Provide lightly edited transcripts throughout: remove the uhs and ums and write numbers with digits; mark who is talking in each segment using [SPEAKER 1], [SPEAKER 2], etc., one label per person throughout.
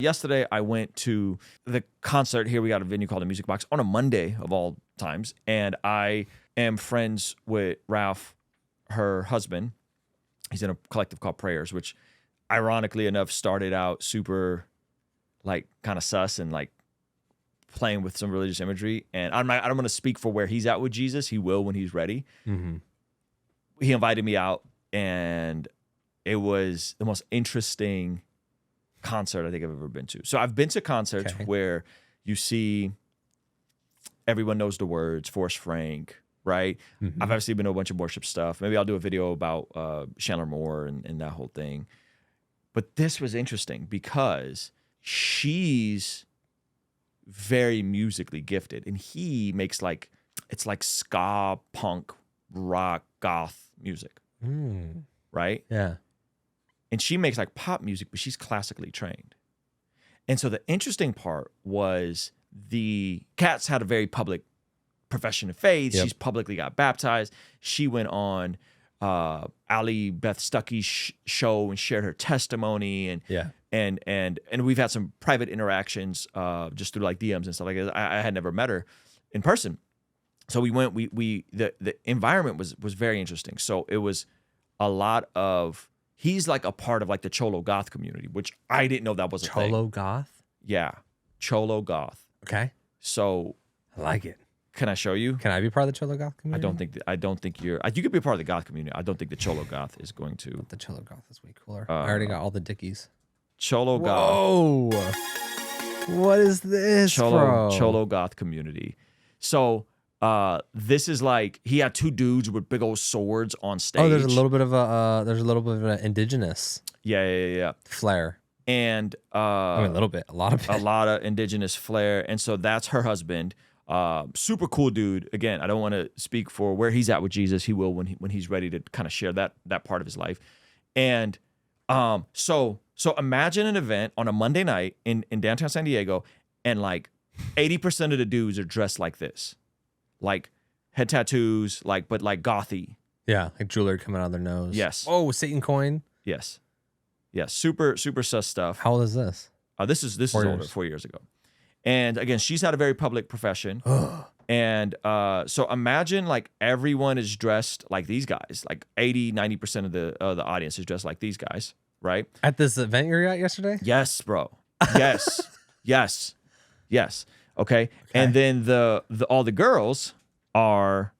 [SPEAKER 1] Yesterday, I went to the concert here. We got a venue called the Music Box on a Monday of all times. And I am friends with Ralph, her husband. He's in a collective called Prayers, which ironically enough started out super like kind of sus and like playing with some religious imagery. And I don't want to speak for where he's at with Jesus. He will when he's ready. Mm-hmm. He invited me out, and it was the most interesting concert I think I've ever been to. So I've been to concerts where you see everyone knows the words, Forrest Frank, right? Mm-hmm. I've obviously been to a bunch of worship stuff. Maybe I'll do a video about Chandler Moore and that whole thing. But this was interesting because she's very musically gifted, and he makes like, it's like ska, punk, rock, goth music, right?
[SPEAKER 2] Yeah.
[SPEAKER 1] And she makes like pop music, but she's classically trained. And so the interesting part was the Kat's had a very public profession of faith. Yep. She's publicly got baptized. She went on Ali Beth Stuckey's show and shared her testimony. And we've had some private interactions just through like DMs and stuff like that. I had never met her in person. So we went, the environment was very interesting. So it was a lot of, he's like a part of like the Cholo Goth community, which I didn't know that was a thing.
[SPEAKER 2] Cholo Goth?
[SPEAKER 1] Yeah. Cholo Goth.
[SPEAKER 2] Okay.
[SPEAKER 1] So
[SPEAKER 2] I like it.
[SPEAKER 1] Can I show you?
[SPEAKER 2] Can I be part of the Cholo Goth community?
[SPEAKER 1] I don't think you could be part of the Goth community. I don't think the Cholo Goth is going to.
[SPEAKER 2] The Cholo Goth is way cooler. I already got all the Dickies.
[SPEAKER 1] Cholo Goth.
[SPEAKER 2] Whoa. What is this, bro?
[SPEAKER 1] Cholo Goth community. So this is like, he had two dudes with big old swords on stage.
[SPEAKER 2] Oh, there's a little bit of an indigenous flair.
[SPEAKER 1] And
[SPEAKER 2] I mean, a little bit, a lot
[SPEAKER 1] of indigenous flair. And so that's her husband. Super cool dude. Again, I don't want to speak for where he's at with Jesus. He will when he's ready to kind of share that part of his life. And so imagine an event on a Monday night in downtown San Diego, and like 80% of the dudes are dressed like this. Like head tattoos, but gothy.
[SPEAKER 2] Yeah, like jewelry coming out of their nose.
[SPEAKER 1] Yes.
[SPEAKER 2] Oh, Satan coin.
[SPEAKER 1] Yes. Super sus stuff.
[SPEAKER 2] How old is this?
[SPEAKER 1] This is older, 4 years ago. And again, she's had a very public profession. And so imagine like everyone is dressed like these guys. Like 80-90% of the audience is dressed like these guys, right?
[SPEAKER 2] At this event you were at yesterday?
[SPEAKER 1] Yes, bro. Yes. Yes. Okay. And then all the girls are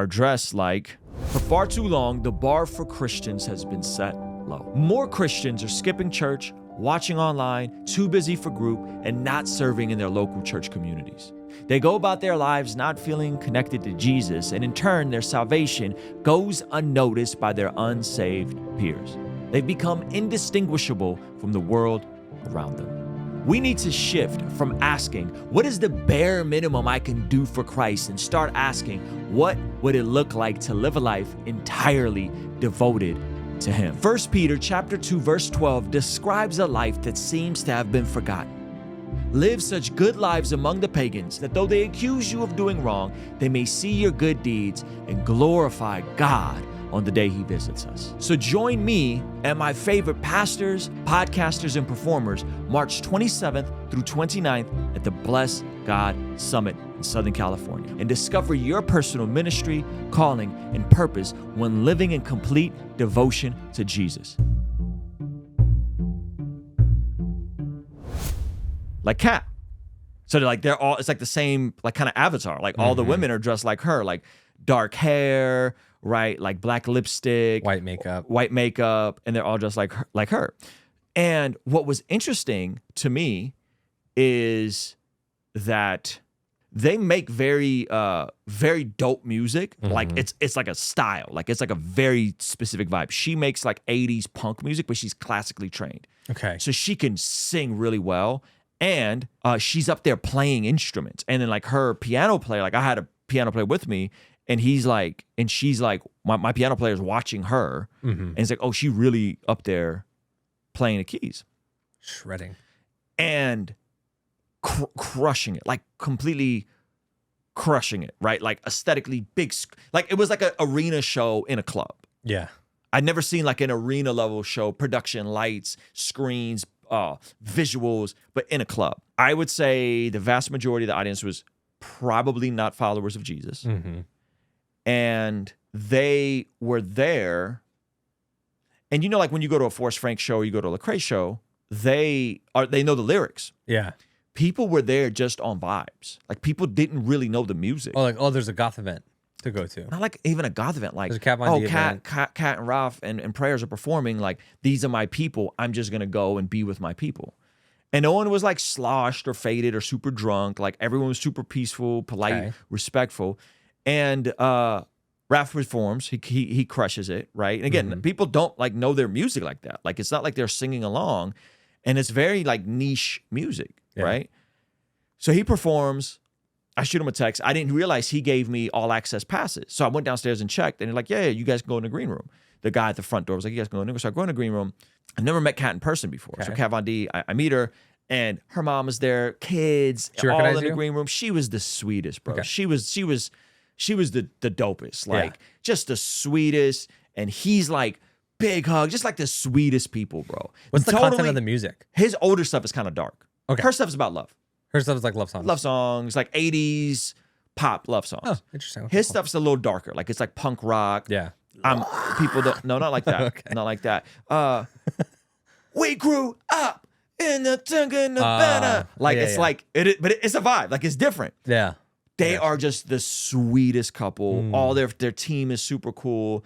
[SPEAKER 1] dressed like. For far too long, the bar for Christians has been set low. More Christians are skipping church, watching online, too busy for group, and not serving in their local church communities. They go about their lives not feeling connected to Jesus, and in turn, their salvation goes unnoticed by their unsaved peers. They've become indistinguishable from the world around them. We need to shift from asking, what is the bare minimum I can do for Christ, and start asking, what would it look like to live a life entirely devoted to Him? 1 Peter chapter 2, verse 12 describes a life that seems to have been forgotten. Live such good lives among the pagans that though they accuse you of doing wrong, they may see your good deeds and glorify God on the day He visits us. So join me and my favorite pastors, podcasters, and performers March 27th through 29th at the Bless God Summit in Southern California, and discover your personal ministry, calling, and purpose when living in complete devotion to Jesus. Like Kat. So they're all, it's like the same, like kind of avatar. Like all the women are dressed like her, like dark hair, right? Like black lipstick,
[SPEAKER 2] white makeup,
[SPEAKER 1] and they're all just like her. And what was interesting to me is that they make very dope music. Like it's like a style, like it's like a very specific vibe. She makes like 80s punk music, but she's classically trained. Okay. So she can sing really well. And she's up there playing instruments. And then like her piano player, like I had a piano player with me, and she's like, my piano player is watching her. And it's like, oh, she really up there playing the keys.
[SPEAKER 2] Shredding.
[SPEAKER 1] And crushing it, like completely crushing it, right? Like aesthetically big, like it was like an arena show in a club.
[SPEAKER 2] Yeah.
[SPEAKER 1] I'd never seen like an arena level show, production, lights, screens, visuals, but in a club. I would say the vast majority of the audience was probably not followers of Jesus. And they were there. And like when you go to a Forrest Frank show, or you go to a Lecrae show, they know the lyrics.
[SPEAKER 2] Yeah.
[SPEAKER 1] People were there just on vibes. Like people didn't really know the music.
[SPEAKER 2] Oh, there's a goth event to go to.
[SPEAKER 1] Not like even a goth event. Like,
[SPEAKER 2] there's a Kat Von D event.
[SPEAKER 1] Kat and Ralph and Prayers are performing. Like, these are my people. I'm just gonna go and be with my people. And no one was like sloshed or faded or super drunk. Like everyone was super peaceful, polite, respectful. And Ralph performs. He crushes it, right? And again, people don't like know their music like that. Like it's not like they're singing along, and it's very like niche music, right? So he performs. I shoot him a text. I didn't realize he gave me all access passes. So I went downstairs and checked, and they're like, yeah, you guys can go in the green room. The guy at the front door was like, you guys can go in the green room. So I go in the green room. I've never met Kat in person before. So Kat Von D, I meet her, and her mom was there, kids, all in the green room. She was the sweetest, bro. She was the dopest, like just the sweetest. And he's like, big hug, just like the sweetest people, bro.
[SPEAKER 2] What's the content of the music?
[SPEAKER 1] His older stuff is kind of dark. Her stuff is about love.
[SPEAKER 2] Her stuff is like love songs.
[SPEAKER 1] Love songs, like 80s pop love songs.
[SPEAKER 2] Oh, interesting.
[SPEAKER 1] His stuff's a little darker. Like it's like punk rock.
[SPEAKER 2] Yeah.
[SPEAKER 1] People don't, no, not like that. Not like that. We grew up in the Tunga like it's like but it's a vibe. Like it's different.
[SPEAKER 2] Yeah.
[SPEAKER 1] They are just the sweetest couple. All their team is super cool.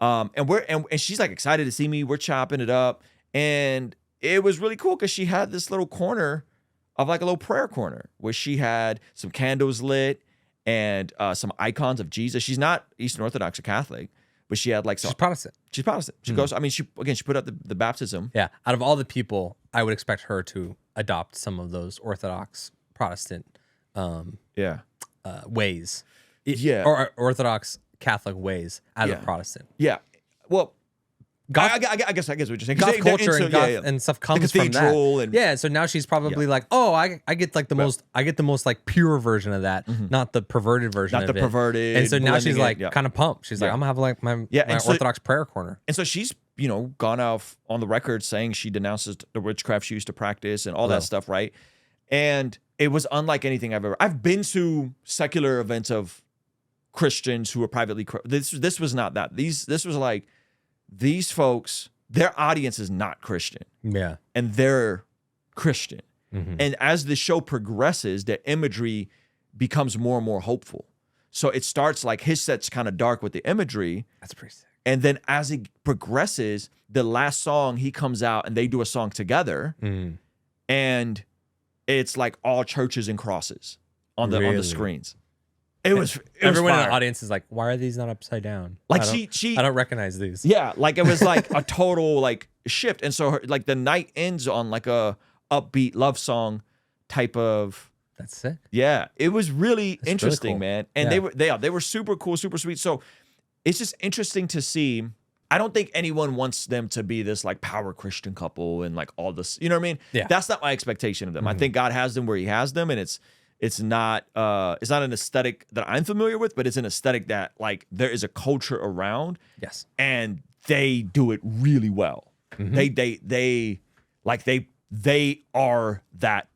[SPEAKER 1] And she's like excited to see me. We're chopping it up. And it was really cool because she had this little corner of like a little prayer corner where she had some candles lit and some icons of Jesus. She's not Eastern Orthodox or Catholic, but she had like some.
[SPEAKER 2] She's Protestant.
[SPEAKER 1] She's Protestant. She goes. I mean, she put up the baptism.
[SPEAKER 2] Yeah. Out of all the people, I would expect her to adopt some of those Orthodox Protestant ways. Or Orthodox Catholic ways as a Protestant.
[SPEAKER 1] Yeah. Well, I guess what you're saying.
[SPEAKER 2] Goth culture and stuff comes from that. So now she's probably like, oh, I get like the most like pure version of that, not the perverted version of it.
[SPEAKER 1] Not the perverted.
[SPEAKER 2] And so now she's like kind of pumped. She's like, I'm gonna have like my Orthodox prayer corner.
[SPEAKER 1] And so she's gone off on the record saying she denounces the witchcraft she used to practice and all that stuff, right? And it was unlike anything I've been to secular events of Christians who are privately. This was not that. This was like. These folks, their audience is not Christian.
[SPEAKER 2] Yeah.
[SPEAKER 1] And they're Christian. And as the show progresses, the imagery becomes more and more hopeful. So it starts like his set's kind of dark with the imagery.
[SPEAKER 2] That's pretty sick.
[SPEAKER 1] And then as it progresses, the last song, he comes out and they do a song together. And it's like all churches and crosses on the screens.
[SPEAKER 2] Everyone in the audience is like, why are these not upside down?
[SPEAKER 1] Like
[SPEAKER 2] I don't recognize these.
[SPEAKER 1] Yeah, like it was like a total like shift. And so like the night ends on like a upbeat love song type of.
[SPEAKER 2] That's sick.
[SPEAKER 1] Yeah, it was really interesting,
[SPEAKER 2] really cool.
[SPEAKER 1] man. And they were super cool, super sweet. So it's just interesting to see. I don't think anyone wants them to be this like power Christian couple and like all this. You know what I mean?
[SPEAKER 2] Yeah.
[SPEAKER 1] That's not my expectation of them. I think God has them where He has them, and it's not an aesthetic that I'm familiar with, but it's an aesthetic that like there is a culture around.
[SPEAKER 2] Yes.
[SPEAKER 1] And they do it really well. They are that.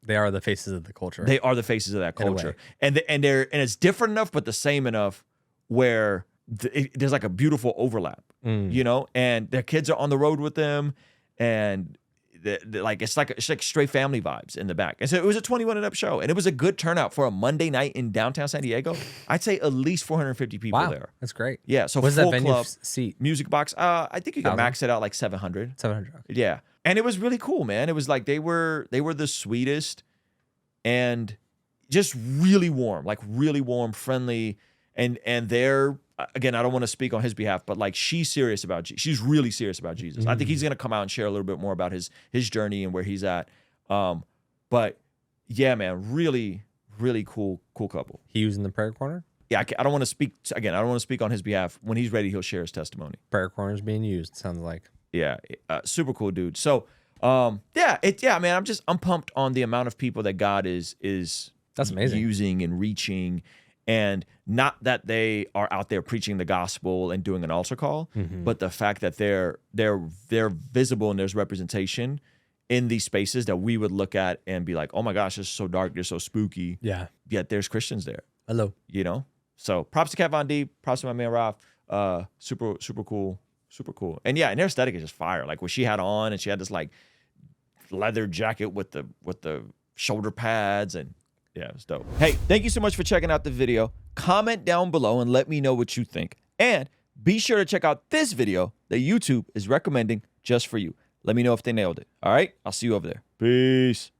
[SPEAKER 2] They are the faces of the culture.
[SPEAKER 1] They are the faces of that culture. And it's different enough, but the same enough where there's like a beautiful overlap, and their kids are on the road with them, and it's like straight family vibes in the back. And so it was a 21 and up show, and it was a good turnout for a Monday night in downtown San Diego. I'd say at least 450 people there.
[SPEAKER 2] That's great.
[SPEAKER 1] Yeah. So
[SPEAKER 2] what's
[SPEAKER 1] full
[SPEAKER 2] that venue
[SPEAKER 1] club,
[SPEAKER 2] seat?
[SPEAKER 1] Music box. I think you can max it out like 700.
[SPEAKER 2] 700.
[SPEAKER 1] Yeah. And it was really cool, man. It was like they were the sweetest and just really warm, friendly, and they're. Again, I don't want to speak on his behalf, but like she's serious about she's really serious about Jesus. I think he's gonna come out and share a little bit more about his journey and where he's at. But yeah, man, really, really cool couple.
[SPEAKER 2] He using the prayer corner?
[SPEAKER 1] Yeah, I don't want to speak again. I don't want to speak on his behalf. When he's ready, he'll share his testimony.
[SPEAKER 2] Prayer corner is being used. Sounds like.
[SPEAKER 1] Yeah, super cool dude. So, man, I'm pumped on the amount of people that God is
[SPEAKER 2] that's amazing
[SPEAKER 1] using and reaching. And not that they are out there preaching the gospel and doing an altar call, but the fact that they're visible and there's representation in these spaces that we would look at and be like, oh my gosh, it's so dark, they're so spooky.
[SPEAKER 2] Yeah.
[SPEAKER 1] Yet there's Christians there.
[SPEAKER 2] Hello.
[SPEAKER 1] You know? So props to Kat Von D, props to my man Ralph. Super cool. Super cool. And yeah, and their aesthetic is just fire. Like what she had on, and she had this like leather jacket with the shoulder pads, and yeah, it's dope. Hey, thank you so much for checking out the video. Comment down below and let me know what you think. And be sure to check out this video that YouTube is recommending just for you. Let me know if they nailed it. All right? I'll see you over there. Peace.